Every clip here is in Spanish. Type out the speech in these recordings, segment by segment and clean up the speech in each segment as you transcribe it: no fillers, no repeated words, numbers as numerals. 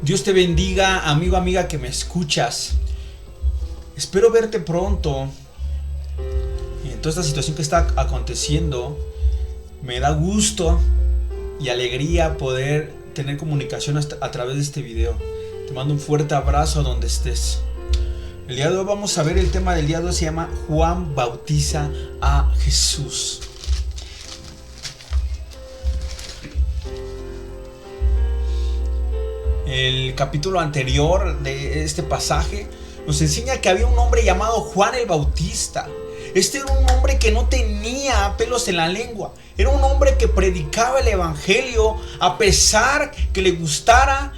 Dios te bendiga, amigo, amiga que me escuchas. Espero verte pronto. En toda esta situación que está aconteciendo, me da gusto y alegría poder tener comunicación a través de este video. Te mando un fuerte abrazo a donde estés. El día de hoy vamos a ver el tema del día de hoy, se llama Juan bautiza a Jesús. El capítulo anterior de este pasaje nos enseña que había un hombre llamado Juan el Bautista. Este era un hombre que no tenía pelos en la lengua. Era un hombre que predicaba el evangelio a pesar que le gustara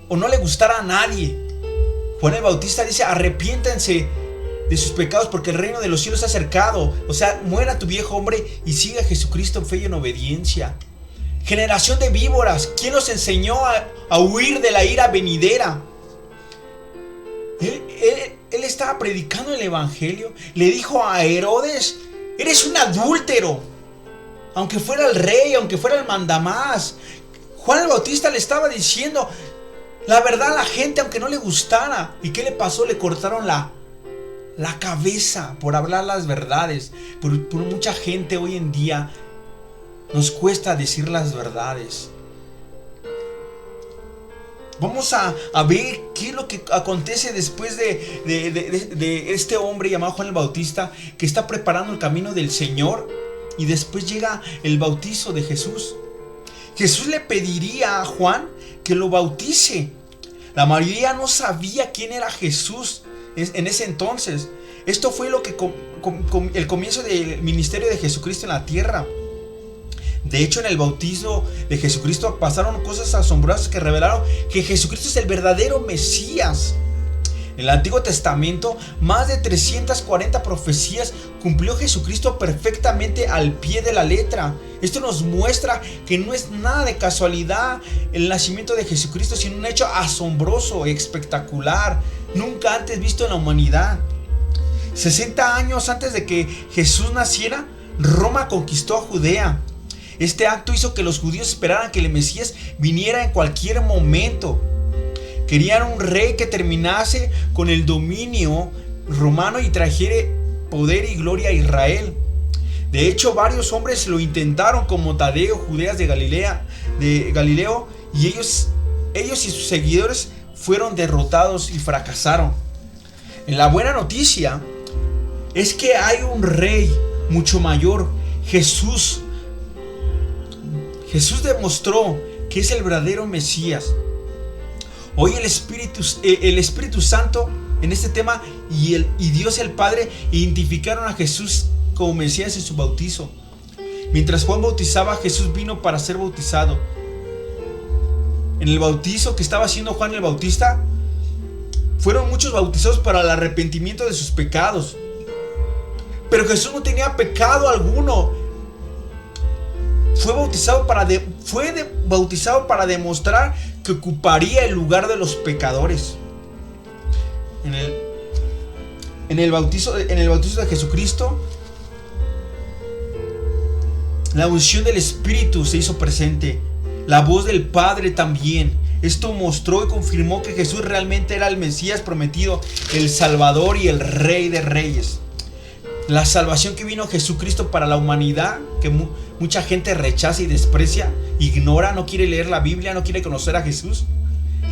o no le gustara a nadie. Juan el Bautista dice: arrepiéntanse de sus pecados porque el reino de los cielos se ha acercado. O sea, muera tu viejo hombre y siga a Jesucristo en fe y en obediencia. Generación de víboras, ¿quién los enseñó a huir de la ira venidera? Él estaba predicando el evangelio. Le dijo a Herodes: eres un adúltero. Aunque fuera el rey, aunque fuera el mandamás. Juan el Bautista le estaba diciendo la verdad a la gente, aunque no le gustara. ¿Y qué le pasó? Le cortaron la cabeza por hablar las verdades. Por mucha gente hoy en día nos cuesta decir las verdades. Vamos a ver qué es lo que acontece después de este hombre llamado Juan el Bautista, que está preparando el camino del Señor. Y después llega el bautizo de Jesús. Jesús le pediría a Juan que lo bautice. La mayoría no sabía quién era Jesús en ese entonces. Esto fue lo que el comienzo del ministerio de Jesucristo en la tierra. De hecho, en el bautizo de Jesucristo pasaron cosas asombrosas que revelaron que Jesucristo es el verdadero Mesías. En el Antiguo Testamento, más de 340 profecías cumplió Jesucristo perfectamente al pie de la letra. Esto nos muestra que no es nada de casualidad el nacimiento de Jesucristo, sino un hecho asombroso, espectacular, nunca antes visto en la humanidad. 60 años antes de que Jesús naciera, Roma conquistó a Judea. Este acto hizo que los judíos esperaran que el Mesías viniera en cualquier momento. Querían un rey que terminase con el dominio romano y trajera poder y gloria a Israel. De hecho, varios hombres lo intentaron, como Tadeo, Judeas de Galileo, y ellos y sus seguidores fueron derrotados y fracasaron. En la buena noticia es que hay un rey mucho mayor, Jesús. Jesús demostró que es el verdadero Mesías. Hoy el Espíritu Santo en este tema y Dios el Padre identificaron a Jesús como Mesías en su bautizo. Mientras Juan bautizaba, Jesús vino para ser bautizado. En el bautizo que estaba haciendo Juan el Bautista, fueron muchos bautizados para el arrepentimiento de sus pecados. Pero Jesús no tenía pecado alguno. Fue bautizado para demostrar que ocuparía el lugar de los pecadores. En el bautizo de Jesucristo, la unción del Espíritu se hizo presente. La voz del Padre también. Esto mostró y confirmó que Jesús realmente era el Mesías prometido, el Salvador y el Rey de Reyes. La salvación que vino Jesucristo para la humanidad, que mucha gente rechaza y desprecia, ignora, no quiere leer la Biblia, no quiere conocer a Jesús.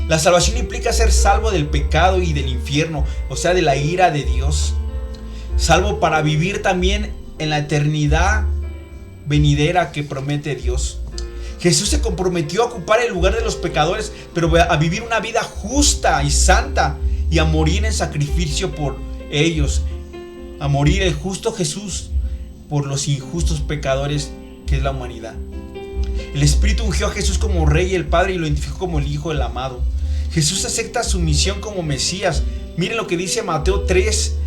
La salvación implica ser salvo del pecado y del infierno, o sea, de la ira de Dios. Salvo para vivir también en la eternidad venidera que promete Dios. Jesús se comprometió a ocupar el lugar de los pecadores, pero a vivir una vida justa y santa y a morir en sacrificio por ellos. A morir el justo Jesús por los injustos pecadores que es la humanidad. El Espíritu ungió a Jesús como Rey y el Padre y lo identificó como el Hijo del amado. Jesús acepta su misión como Mesías. Miren lo que dice Mateo 3,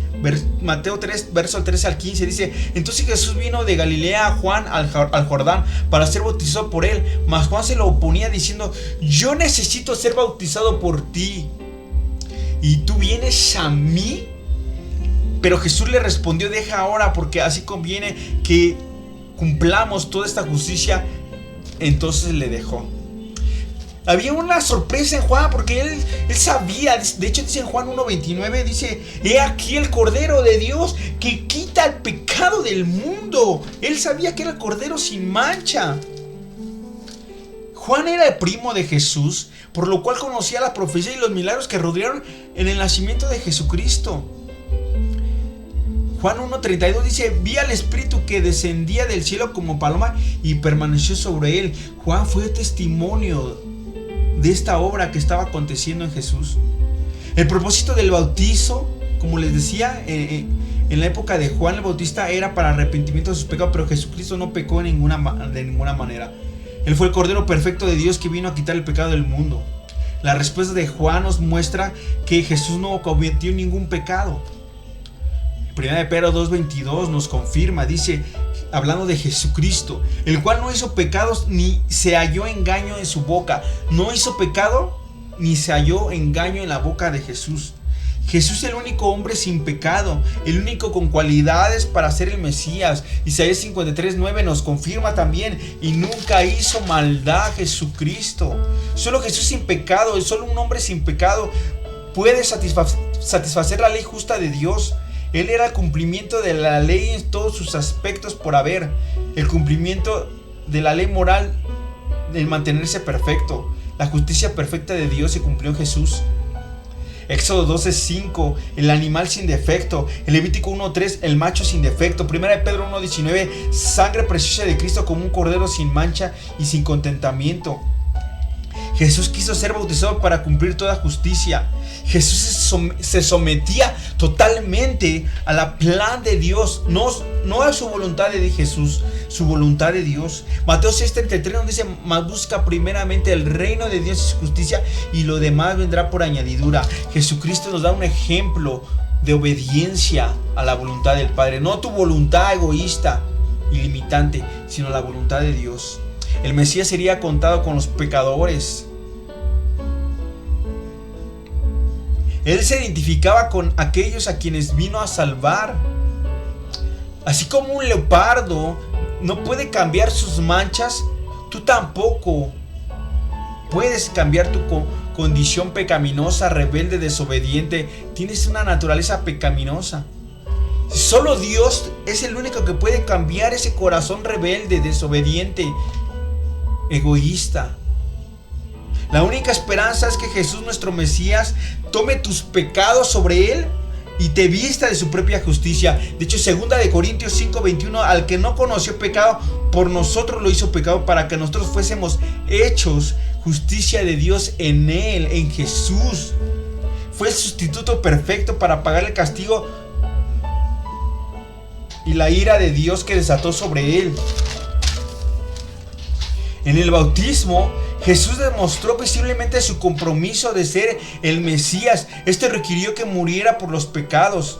verso 13 al 15. Dice: entonces Jesús vino de Galilea a Juan al Jordán para ser bautizado por él. Mas Juan se lo oponía diciendo: yo necesito ser bautizado por ti, ¿y tú vienes a mí? Pero Jesús le respondió: deja ahora, porque así conviene que cumplamos toda esta justicia. Entonces le dejó. Había una sorpresa en Juan, porque él sabía. De hecho dice en Juan 1:29, dice: he aquí el Cordero de Dios que quita el pecado del mundo. Él sabía que era el Cordero sin mancha. Juan era el primo de Jesús, por lo cual conocía la profecía y los milagros que rodearon en el nacimiento de Jesucristo. Juan 1:32 dice: vi al Espíritu que descendía del cielo como paloma y permaneció sobre él. Juan fue testimonio de esta obra que estaba aconteciendo en Jesús. El propósito del bautizo, como les decía, en la época de Juan el Bautista, era para arrepentimiento de sus pecados, pero Jesucristo no pecó de ninguna manera. Él fue el Cordero perfecto de Dios que vino a quitar el pecado del mundo. La respuesta de Juan nos muestra que Jesús no cometió ningún pecado. 1 Pedro 2:22 nos confirma, dice, hablando de Jesucristo, el cual no hizo pecados ni se halló engaño en su boca. No hizo pecado ni se halló engaño en la boca de Jesús. Jesús es el único hombre sin pecado, el único con cualidades para ser el Mesías. Isaías 53:9 nos confirma también: y nunca hizo maldad Jesucristo. Solo Jesús sin pecado, solo un hombre sin pecado puede satisfacer la ley justa de Dios. Él era el cumplimiento de la ley en todos sus aspectos por haber. El cumplimiento de la ley moral, el mantenerse perfecto. La justicia perfecta de Dios se cumplió en Jesús. Éxodo 12:5, el animal sin defecto. El Levítico 1:3, el macho sin defecto. 1 Pedro 1:19, sangre preciosa de Cristo como un cordero sin mancha y sin contentamiento. Jesús quiso ser bautizado para cumplir toda justicia. Jesús se sometía totalmente a la plan de Dios, no a su voluntad de Jesús, su voluntad de Dios. Mateo 6:33 nos dice: mas busca primeramente el reino de Dios y su justicia, y lo demás vendrá por añadidura. Jesucristo nos da un ejemplo de obediencia a la voluntad del Padre, no tu voluntad egoísta y limitante, sino la voluntad de Dios. El Mesías sería contado con los pecadores. Él se identificaba con aquellos a quienes vino a salvar. Así como un leopardo no puede cambiar sus manchas, tú tampoco puedes cambiar tu condición pecaminosa, rebelde, desobediente. Tienes una naturaleza pecaminosa. Solo Dios es el único que puede cambiar ese corazón rebelde, desobediente, egoísta. La única esperanza es que Jesús, nuestro Mesías, tome tus pecados sobre él y te vista de su propia justicia. De hecho, 2 Corintios 5:21, al que no conoció pecado, por nosotros lo hizo pecado, para que nosotros fuésemos hechos justicia de Dios en él, en Jesús. Fue el sustituto perfecto para pagar el castigo y la ira de Dios que desató sobre él. En el bautismo, Jesús demostró visiblemente su compromiso de ser el Mesías. Este requirió que muriera por los pecados.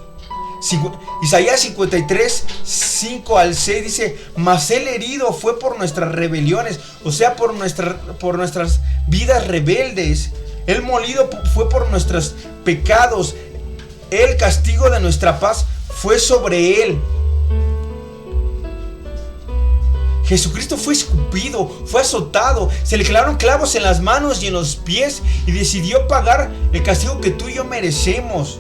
Isaías 53, 5 al 6 dice: mas él herido fue por nuestras rebeliones, o sea, por nuestras vidas rebeldes. Él molido fue por nuestros pecados. El castigo de nuestra paz fue sobre él. Jesucristo fue escupido, fue azotado, se le clavaron clavos en las manos y en los pies, y decidió pagar el castigo que tú y yo merecemos.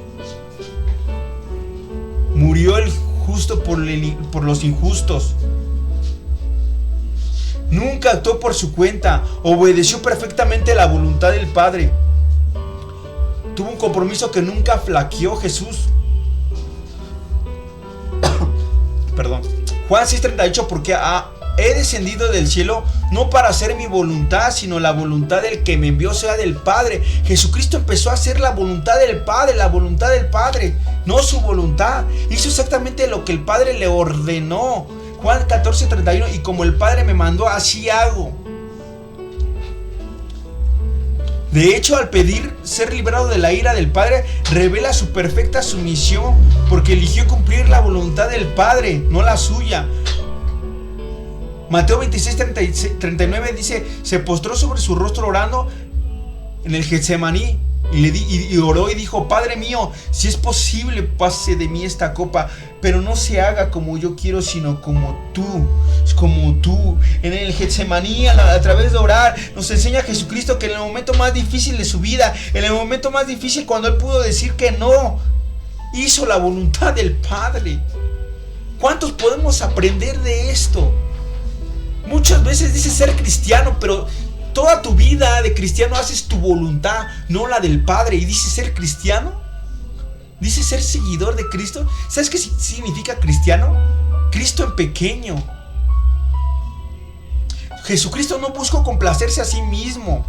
Murió el justo por los injustos. Nunca actuó por su cuenta, obedeció perfectamente la voluntad del Padre. Tuvo un compromiso que nunca flaqueó Jesús. Perdón. Juan 6:38, porque he descendido del cielo no para hacer mi voluntad, sino la voluntad del que me envió, sea del Padre. Jesucristo empezó a hacer la voluntad del Padre, no su voluntad. Hizo exactamente lo que el Padre le ordenó. Juan 14:31, y como el Padre me mandó, así hago. De hecho, al pedir ser librado de la ira del Padre, revela su perfecta sumisión, porque eligió cumplir la voluntad del Padre, no la suya. Mateo 26:39 dice: se postró sobre su rostro orando en el Getsemaní y oró y dijo: Padre mío, si es posible, pase de mí esta copa, pero no se haga como yo quiero, sino como tú. En el Getsemaní, a través de orar, nos enseña Jesucristo que en el momento más difícil de su vida, en el momento más difícil cuando Él pudo decir que no, hizo la voluntad del Padre. ¿Cuántos podemos aprender de esto? Muchas veces dices ser cristiano, pero toda tu vida de cristiano haces tu voluntad, no la del Padre. Y dices ser cristiano, dices ser seguidor de Cristo. ¿Sabes qué significa cristiano? Cristo en pequeño. Jesucristo no buscó complacerse a sí mismo.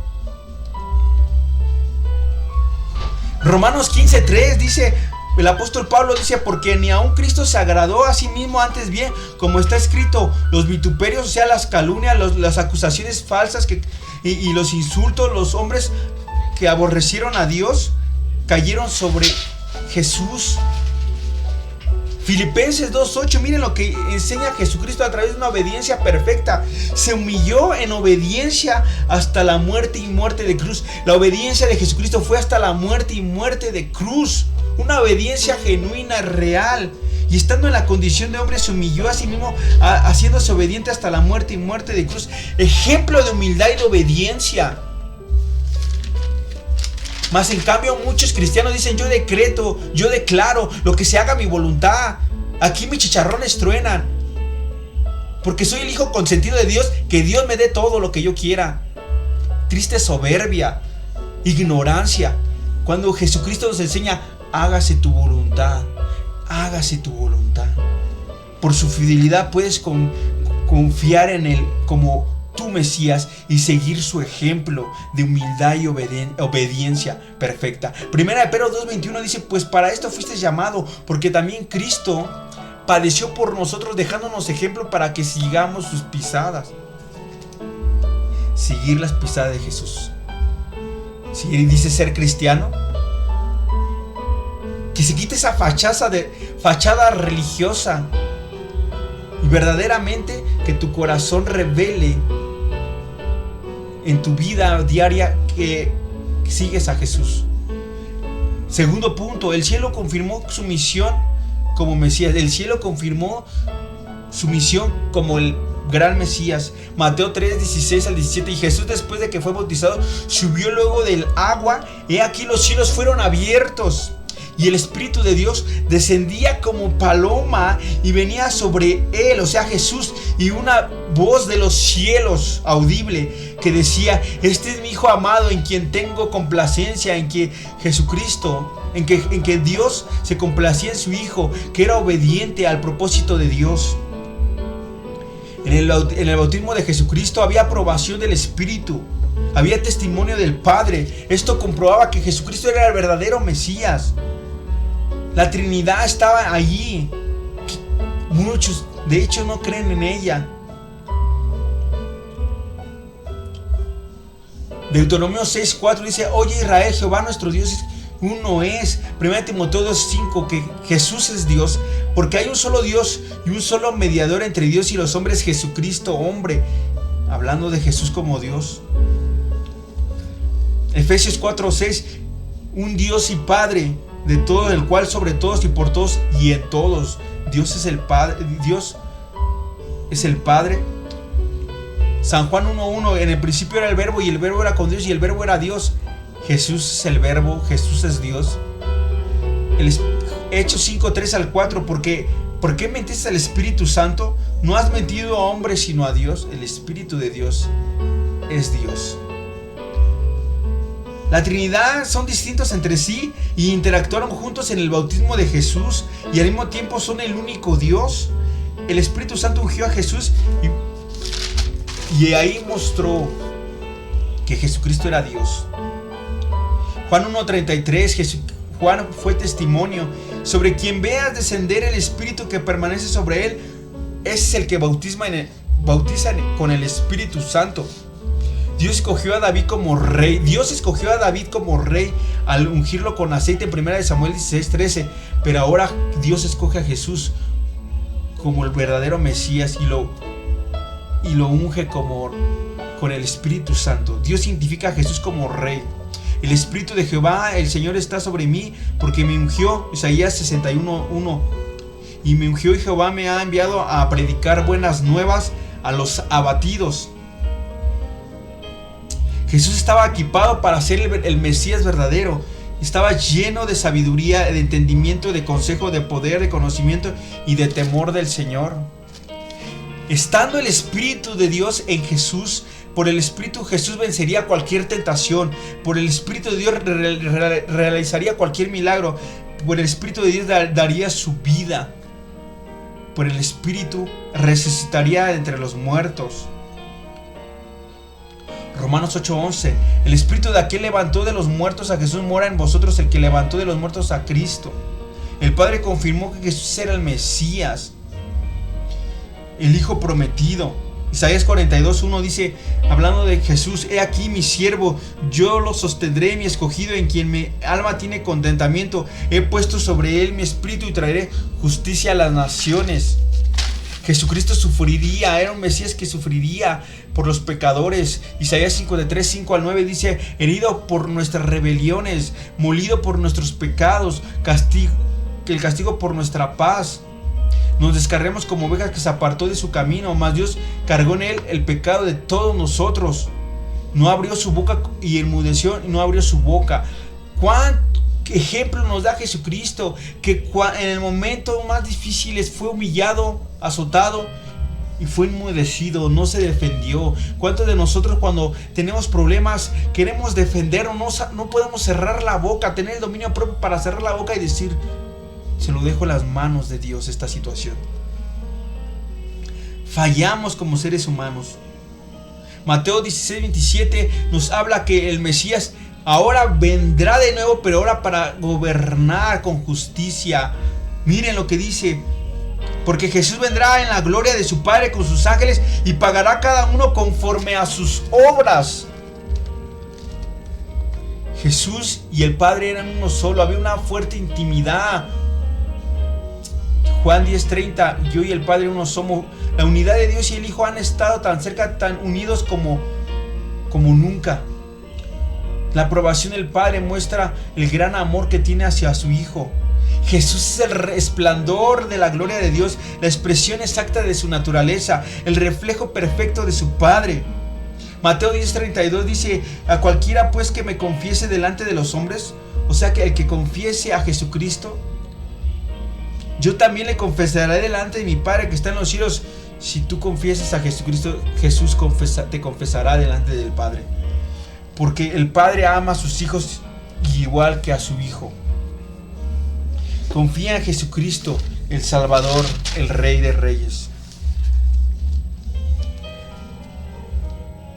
Romanos 15:3 dice, el apóstol Pablo dice: porque ni aun Cristo se agradó a sí mismo, antes bien, como está escrito, los vituperios, o sea, las calumnias, las acusaciones falsas y los insultos, los hombres que aborrecieron a Dios, cayeron sobre Jesús. Filipenses 2:8, miren lo que enseña Jesucristo a través de una obediencia perfecta. Se humilló en obediencia hasta la muerte y muerte de cruz. La obediencia de Jesucristo fue hasta la muerte y muerte de cruz. Una obediencia genuina, real. Y estando en la condición de hombre, se humilló a sí mismo, haciéndose obediente hasta la muerte y muerte de cruz. Ejemplo de humildad y de obediencia. Mas en cambio muchos cristianos dicen: yo decreto, yo declaro, lo que se haga mi voluntad. Aquí mis chicharrones truenan, porque soy el hijo consentido de Dios, que Dios me dé todo lo que yo quiera. Triste soberbia, ignorancia. Cuando Jesucristo nos enseña: hágase tu voluntad, hágase tu voluntad. Por su fidelidad puedes confiar en Él como tu Mesías y seguir su ejemplo de humildad y obediencia perfecta. Primera de Pedro 2:21 dice: pues para esto fuiste llamado, porque también Cristo padeció por nosotros, dejándonos ejemplo para que sigamos sus pisadas. Seguir las pisadas de Jesús. Si dice ser cristiano, que se quite esa fachada religiosa y verdaderamente que tu corazón revele en tu vida diaria que sigues a Jesús. Segundo punto, el cielo confirmó su misión como Mesías. El cielo confirmó su misión como el gran Mesías. Mateo 3:16 al 17. Y Jesús, después de que fue bautizado, subió luego del agua. He aquí los cielos fueron abiertos, y el Espíritu de Dios descendía como paloma y venía sobre él, o sea, Jesús, y una voz de los cielos audible que decía: este es mi Hijo amado, en quien tengo complacencia. En que Jesucristo, en que Dios se complacía en su Hijo, que era obediente al propósito de Dios. En el bautismo de Jesucristo había aprobación del Espíritu, había testimonio del Padre. Esto comprobaba que Jesucristo era el verdadero Mesías. La Trinidad estaba allí. Muchos, de hecho, no creen en ella. Deuteronomio 6:4 dice: oye Israel, Jehová nuestro Dios uno es. 1 Timoteo 2:5, que Jesús es Dios, porque hay un solo Dios y un solo mediador entre Dios y los hombres, Jesucristo hombre. Hablando de Jesús como Dios. Efesios 4:6, un Dios y Padre de todo, el cual sobre todos y por todos y en todos. Dios es el Padre. Dios es el Padre. San Juan 1:1, en el principio era el Verbo, y el Verbo era con Dios, y el Verbo era Dios. Jesús es el Verbo, Jesús es Dios. Hechos 5:3 al 4, ¿por qué mentiste al Espíritu Santo? No has mentido a hombres sino a Dios. El Espíritu de Dios es Dios. La Trinidad son distintos entre sí y interactuaron juntos en el bautismo de Jesús, y al mismo tiempo son el único Dios. El Espíritu Santo ungió a Jesús y ahí mostró que Jesucristo era Dios. Juan 1:33, Juan fue testimonio: sobre quien veas descender el Espíritu que permanece sobre él, ese es el que bautiza con el Espíritu Santo. Dios escogió a David como rey. Al ungirlo con aceite en 1 Samuel 16:13. Pero ahora Dios escoge a Jesús como el verdadero Mesías y lo unge con el Espíritu Santo. Dios identifica a Jesús como rey. el Espíritu de Jehová, el Señor está sobre mí, porque me ungió, Isaías 61:1, y me ungió y Jehová me ha enviado a predicar buenas nuevas a los abatidos. Jesús estaba equipado para ser el Mesías verdadero. Estaba lleno de sabiduría, de entendimiento, de consejo, de poder, de conocimiento y de temor del Señor. Estando el Espíritu de Dios en Jesús, por el Espíritu Jesús vencería cualquier tentación. Por el Espíritu de Dios realizaría cualquier milagro. Por el Espíritu de Dios daría su vida. Por el Espíritu resucitaría entre los muertos. Romanos 8:11. El Espíritu de aquel levantó de los muertos a Jesús, mora en vosotros el que levantó de los muertos a Cristo. El Padre confirmó que Jesús era el Mesías, el Hijo prometido. Isaías 42:1 dice, hablando de Jesús: he aquí mi siervo, yo lo sostendré, mi escogido, en quien mi alma tiene contentamiento. He puesto sobre él mi espíritu y traeré justicia a las naciones. Jesucristo sufriría, era un Mesías que sufriría por los pecadores. Isaías 53:5-9 dice: herido por nuestras rebeliones, molido por nuestros pecados, el castigo por nuestra paz. Nos descarremos como ovejas que se apartó de su camino, mas Dios cargó en él el pecado de todos nosotros. No abrió su boca y enmudeció, y no abrió su boca. ¿Cuánto ejemplo nos da Jesucristo? Que en el momento más difícil fue humillado, azotado y fue enmudecido, no se defendió. ¿Cuántos de nosotros cuando tenemos problemas queremos defendernos? No podemos cerrar la boca, tener el dominio propio para cerrar la boca y decir: se lo dejo en las manos de Dios esta situación. Fallamos como seres humanos. Mateo 16:27 nos habla que el Mesías ahora vendrá de nuevo, pero ahora para gobernar con justicia. Miren lo que dice: porque Jesús vendrá en la gloria de su Padre con sus ángeles y pagará a cada uno conforme a sus obras. Jesús y el Padre eran uno solo, había una fuerte intimidad. Juan 10:30, yo y el Padre uno somos. La unidad de Dios y el Hijo han estado tan cerca, tan unidos como nunca. La aprobación del Padre muestra el gran amor que tiene hacia su Hijo. Jesús es el resplandor de la gloria de Dios, la expresión exacta de su naturaleza, el reflejo perfecto de su Padre. Mateo 10:32 dice: a cualquiera pues que me confiese delante de los hombres, o sea que el que confiese a Jesucristo, yo también le confesaré delante de mi Padre que está en los cielos. Si tú confiesas a Jesucristo, Jesús te confesará delante del Padre. Porque el Padre ama a sus hijos igual que a su Hijo. Confía en Jesucristo, el Salvador, el Rey de Reyes.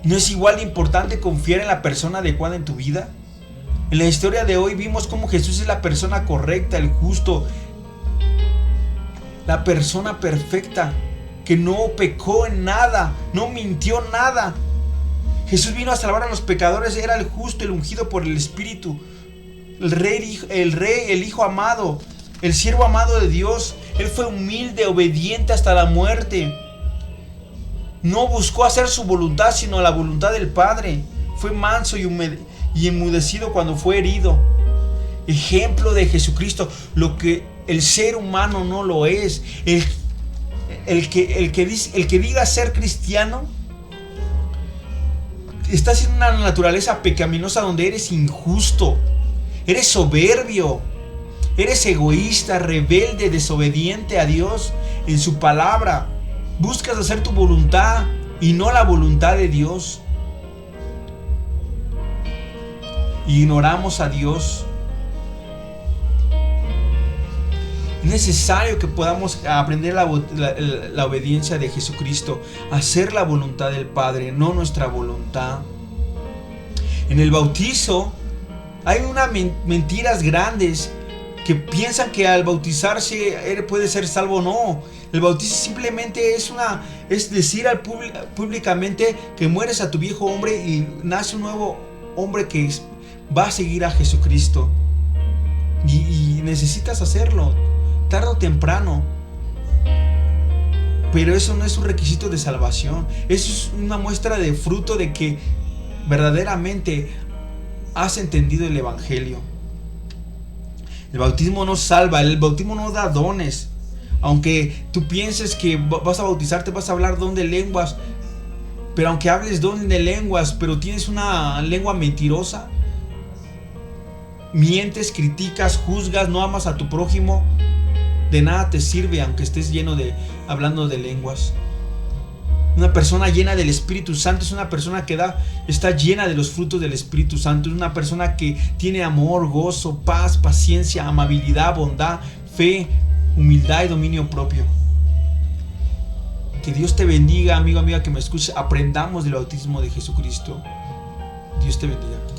¿No es igual de importante confiar en la persona adecuada en tu vida? En la historia de hoy vimos cómo Jesús es la persona correcta, el justo, la persona perfecta, que no pecó en nada, no mintió nada. Jesús vino a salvar a los pecadores, era el justo, el ungido por el Espíritu, el rey, el Hijo amado, el siervo amado de Dios. Él fue humilde, obediente hasta la muerte. No buscó hacer su voluntad, sino la voluntad del Padre. Fue manso y enmudecido cuando fue herido. Ejemplo de Jesucristo, lo que el ser humano no lo es. El que diga ser cristiano está haciendo una naturaleza pecaminosa donde eres injusto, eres soberbio, eres egoísta, rebelde, desobediente a Dios en su palabra. Buscas hacer tu voluntad y no la voluntad de Dios. Ignoramos a Dios. Es necesario que podamos aprender la obediencia de Jesucristo, hacer la voluntad del Padre, no nuestra voluntad. En el bautizo hay unas mentiras grandes que piensan que al bautizarse puede ser salvo. No, el bautizo simplemente es decir públicamente que mueres a tu viejo hombre y nace un nuevo hombre que va a seguir a Jesucristo. Y necesitas hacerlo tarde o temprano. Pero eso no es un requisito de salvación. Eso es una muestra de fruto de que verdaderamente has entendido el Evangelio. El bautismo no salva, el bautismo no da dones. Aunque tú pienses que vas a bautizarte, vas a hablar don de lenguas, pero aunque hables don de lenguas, pero tienes una lengua mentirosa, mientes, criticas, juzgas, no amas a tu prójimo, de nada te sirve aunque estés hablando de lenguas. Una persona llena del Espíritu Santo es una persona que está llena de los frutos del Espíritu Santo. Es una persona que tiene amor, gozo, paz, paciencia, amabilidad, bondad, fe, humildad y dominio propio. Que Dios te bendiga, amigo, amiga que me escuche. Aprendamos del bautismo de Jesucristo. Dios te bendiga.